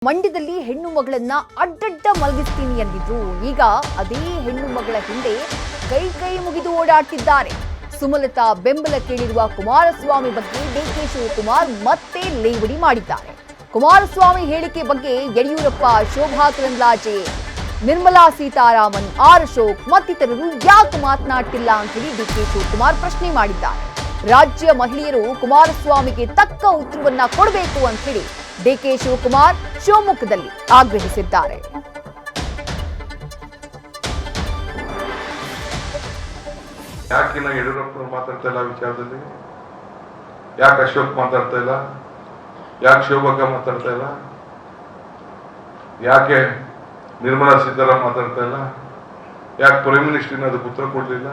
ಮಂಡ್ಯದಲ್ಲಿ ಹೆಣ್ಣು ಮಗಳನ್ನ ಅಡ್ಡಡ್ಡ ಮಲಗಿಸ್ತೀನಿ ಎಂದಿದ್ರು. ಈಗ ಅದೇ ಹೆಣ್ಣು ಮಗಳ ಹಿಂದೆ ಕೈ ಮುಗಿದು ಓಡಾಡ್ತಿದ್ದಾರೆ. ಸುಮಲತಾ ಬೆಂಬಲ ಕೇಳಿರುವ ಕುಮಾರಸ್ವಾಮಿ ಬಗ್ಗೆ ಡಿಕೆ ಶಿವಕುಮಾರ್ ಮತ್ತೆ ಲೇವಡಿ ಮಾಡಿದ್ದಾರೆ. ಕುಮಾರಸ್ವಾಮಿ ಹೇಳಿಕೆ ಬಗ್ಗೆ ಯಡಿಯೂರಪ್ಪ, ಶೋಭಾ ಕರಂದ್ಲಾಜೆ, ನಿರ್ಮಲಾ ಸೀತಾರಾಮನ್, ಆರ್ ಅಶೋಕ್ ಮತ್ತಿತರರು ಯಾಕೆ ಮಾತನಾಡ್ತಿಲ್ಲ ಅಂತ ಹೇಳಿ ಡಿಕೆ ಶಿವಕುಮಾರ್ ಪ್ರಶ್ನೆ ಮಾಡಿದ್ದಾರೆ. ರಾಜ್ಯ ಮಹಿಳೆಯರು ಕುಮಾರಸ್ವಾಮಿಗೆ ತಕ್ಕ ಉತ್ತರವನ್ನ ಕೊಡಬೇಕು ಅಂತ ಹೇಳಿ ಡಿಕೆ ಶಿವಕುಮಾರ್ ಶಿವಮೊಗ್ಗದಲ್ಲಿ ಆಗ್ರಹಿಸಿದ್ದಾರೆ. ಯಾಕೆ ಯಡಿಯೂರಪ್ಪ ಮಾತಾಡ್ತಾ ಇಲ್ಲ ವಿಚಾರದಲ್ಲಿ? ಯಾಕೆ ಅಶೋಕ್ ಮಾತಾಡ್ತಾ ಇಲ್ಲ? ಯಾಕೆ ಶೋಭಕ್ಕ ಮಾತಾಡ್ತಾ ಇಲ್ಲ? ಯಾಕೆ ನಿರ್ಮಲಾ ಸೀತಾರಾಮನ್ ಮಾತಾಡ್ತಾ ಇಲ್ಲ? ಯಾಕೆ ಪ್ರೈಮ್ ಮಿನಿಸ್ಟರ್ ಅದಕ್ಕೆ ಉತ್ತರ ಕೊಡ್ಲಿಲ್ಲ?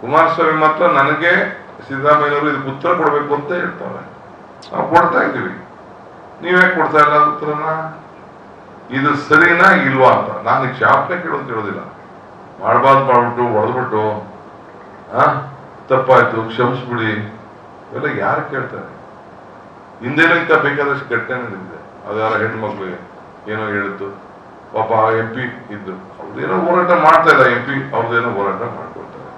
ಕುಮಾರಸ್ವಾಮಿ ಮಾತ್ರ ನನಗೆ ಸಿದ್ದರಾಮಯ್ಯನವರು ಇದಕ್ಕೆ ಉತ್ತರ ಕೊಡ್ಬೇಕು ಅಂತ ಹೇಳ್ತಾರೆ. ನಾವು ಕೊಡ್ತಾ ಇದ್ದೀವಿ, ನೀವ್ಯಾಕೆ ಕೊಡ್ತಾ ಇಲ್ಲ ಉತ್ತರನ? ಇದು ಸರಿನಾ ಇಲ್ವಾ ಅಂತ ನಾನು ಶಾಪನೆ ಕೇಳೋದು ಹೇಳೋದಿಲ್ಲ. ಮಾಡಬಾರ್ದು ಮಾಡ್ಬಿಟ್ಟು ಹೊಡೆದ್ಬಿಟ್ಟು ತಪ್ಪಾಯ್ತು ಕ್ಷಮಿಸ್ಬಿಡಿ ಇವೆಲ್ಲ ಯಾರು ಕೇಳ್ತಾರೆ? ಹಿಂದೆನೂ ಇಂಥ ಬೇಕಾದಷ್ಟು ಘಟನೆ ನಡೆದಿದೆ. ಅದು ಯಾರ ಹೆಣ್ಮಕ್ಳಿಗೆ ಏನೋ ಹೇಳಿದ್ದು, ಪಾಪ MP ಇದ್ದು ಅವ್ರದ್ದೇನೋ ಹೋರಾಟ ಮಾಡ್ತಾ ಇಲ್ಲ, MP ಅವ್ರದ್ದೇನೋ ಹೋರಾಟ ಮಾಡ್ಕೊಳ್ತಾರೆ.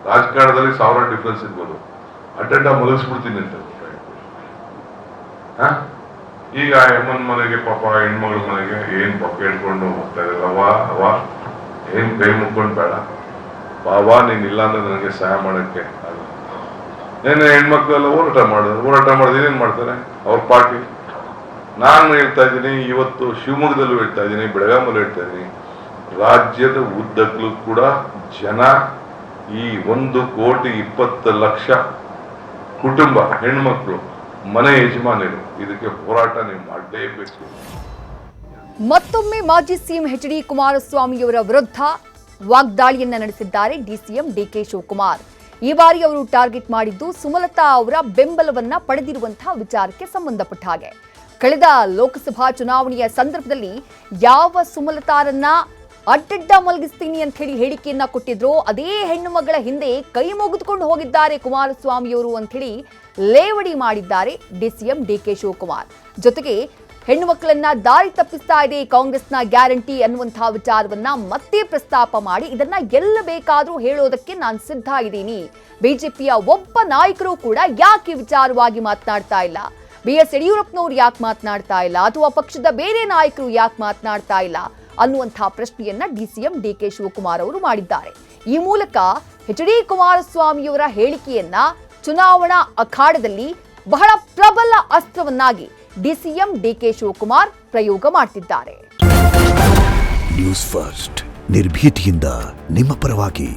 ರಾಜಕಾರಣದಲ್ಲಿ 1000 ಡಿಫ್ರೆನ್ಸ್ ಇರ್ಬೋದು, ಅಡ್ಡ ಮಲಗಿಸ್ಬಿಡ್ತೀನಿ ಅಂತ. ಈಗ ಅಮ್ಮನ ಮನೆಗೆ ಪಾಪ ಹೆಣ್ಮಗಳ ಮನೆಗೆ ಏನ್ ಪಾಪ ಹೇಳ್ಕೊಂಡು ಹೋಗ್ತಾ ಇದ್ದಾರೆ. ಅವ ಏನ್ ಕೈ ಮುಕ್ಕೊಂಡು ಬೇಡ ಬಾವಾ, ನೀನ್ ಇಲ್ಲ ಅಂದ್ರೆ ನನಗೆ ಸಹಾಯ ಮಾಡಕ್ಕೆ ಆಗಲ್ಲ. ನೆನ್ನೆ ಹೆಣ್ಮಕ್ಳೆಲ್ಲ ಹೋರಾಟ ಮಾಡಿದ್ರೆ ಏನೇನ್ ಮಾಡ್ತಾರೆ ಅವ್ರ ಪಾರ್ಟಿ. ನಾನು ಹೇಳ್ತಾ ಇದ್ದೀನಿ, ಇವತ್ತು ಶಿವಮೊಗ್ಗದಲ್ಲೂ ಹೇಳ್ತಾ ಇದ್ದೀನಿ, ಬೆಳಗಾಮಲ್ಲೂ ಹೇಳ್ತಾ ಇದ್ದೀನಿ, ರಾಜ್ಯದ ಉದ್ದಕ್ಕೂ ಕೂಡ ಜನ ಈ 1,20,00,000 ಕುಟುಂಬ ಹೆಣ್ಮಕ್ಳು ಮನೆ ಯಜಮಾನರು ಇದಕ್ಕೆ ಹೋರಾಟ ನೀವು ಮಾಡಲೇಬೇಕು. ಮತ್ತೊಮ್ಮೆ ಮಾಜಿ ಸಿಎಂ ಎಚ್ ಡಿ ಕುಮಾರಸ್ವಾಮಿಯವರ ವಿರುದ್ಧ ವಾಗ್ದಾಳಿಯನ್ನ ನಡೆಸಿದ್ದಾರೆ ಡಿಸಿಎಂ ಡಿಕೆ ಶಿವಕುಮಾರ್. ಈ ಬಾರಿ ಅವರು ಟಾರ್ಗೆಟ್ ಮಾಡಿದ್ದು ಸುಮಲತಾ ಅವರ ಬೆಂಬಲವನ್ನ ಪಡೆದಿರುವಂತಹ ವಿಚಾರಕ್ಕೆ ಸಂಬಂಧಪಟ್ಟ ಹಾಗೆ. ಕಳೆದ ಲೋಕಸಭಾ ಚುನಾವಣೆಯ ಸಂದರ್ಭದಲ್ಲಿ ಯಾವ ಸುಮಲತಾರನ್ನ ಅಡ್ಡಡ್ಡ ಮಲಗಿಸ್ತೀನಿ ಅಂತ ಹೇಳಿ ಹೇಳಿಕೆಯನ್ನ ಕೊಟ್ಟಿದ್ರು, ಅದೇ ಹೆಣ್ಣು ಮಗಳ ಹಿಂದೆ ಕೈ ಮುಗಿದುಕೊಂಡು ಹೋಗಿದ್ದಾರೆ ಕುಮಾರಸ್ವಾಮಿಯವರು ಅಂತ ಹೇಳಿ ಲೇವಡಿ ಮಾಡಿದ್ದಾರೆ ಡಿಸಿಎಂ ಡಿಕೆ ಶಿವಕುಮಾರ್. ಜೊತೆಗೆ ಹೆಣ್ಣು ಮಕ್ಕಳನ್ನ ದಾರಿ ತಪ್ಪಿಸ್ತಾ ಇದೆ ಕಾಂಗ್ರೆಸ್ನ ಗ್ಯಾರಂಟಿ ಅನ್ನುವಂತಹ ವಿಚಾರವನ್ನ ಮತ್ತೆ ಪ್ರಸ್ತಾಪ ಮಾಡಿ, ಇದನ್ನ ಎಲ್ಲ ಬೇಕಾದ್ರೂ ಹೇಳೋದಕ್ಕೆ ನಾನು ಸಿದ್ಧ ಇದ್ದೀನಿ. ಬಿಜೆಪಿಯ ಒಬ್ಬ ನಾಯಕರು ಕೂಡ ಯಾಕೆ ವಿಚಾರವಾಗಿ ಮಾತನಾಡ್ತಾ ಇಲ್ಲ? BS ಯಡಿಯೂರಪ್ಪನವರು ಯಾಕೆ ಮಾತನಾಡ್ತಾ ಇಲ್ಲ? ಅಥವಾ ಪಕ್ಷದ ಬೇರೆ ನಾಯಕರು ಯಾಕೆ ಮಾತನಾಡ್ತಾ ಇಲ್ಲ ಅನ್ನುವಂತಹ ಪ್ರಶ್ನೆಯನ್ನ ಡಿಸಿಎಂ ಡಿಕೆ ಶಿವಕುಮಾರ್ ಅವರು ಮಾಡಿದ್ದಾರೆ. ಈ ಮೂಲಕ ಎಚ್ ಡಿ ಕುಮಾರಸ್ವಾಮಿಯವರ ಹೇಳಿಕೆಯನ್ನ ಚುನಾವಣಾ ಅಖಾಡದಲ್ಲಿ ಬಹಳ ಪ್ರಬಲ ಅಸ್ತ್ರವನ್ನಾಗಿ ಡಿಸಿಎಂ ಡಿಕೆ ಶಿವಕುಮಾರ್ ಪ್ರಯೋಗ ಮಾಡ್ತಿದ್ದಾರೆ. ನ್ಯೂಸ್ ಫಸ್ಟ್ ನಿರ್ಭೀತಿಯಿಂದ ನಿಮ್ಮ ಪರವಾಗಿ.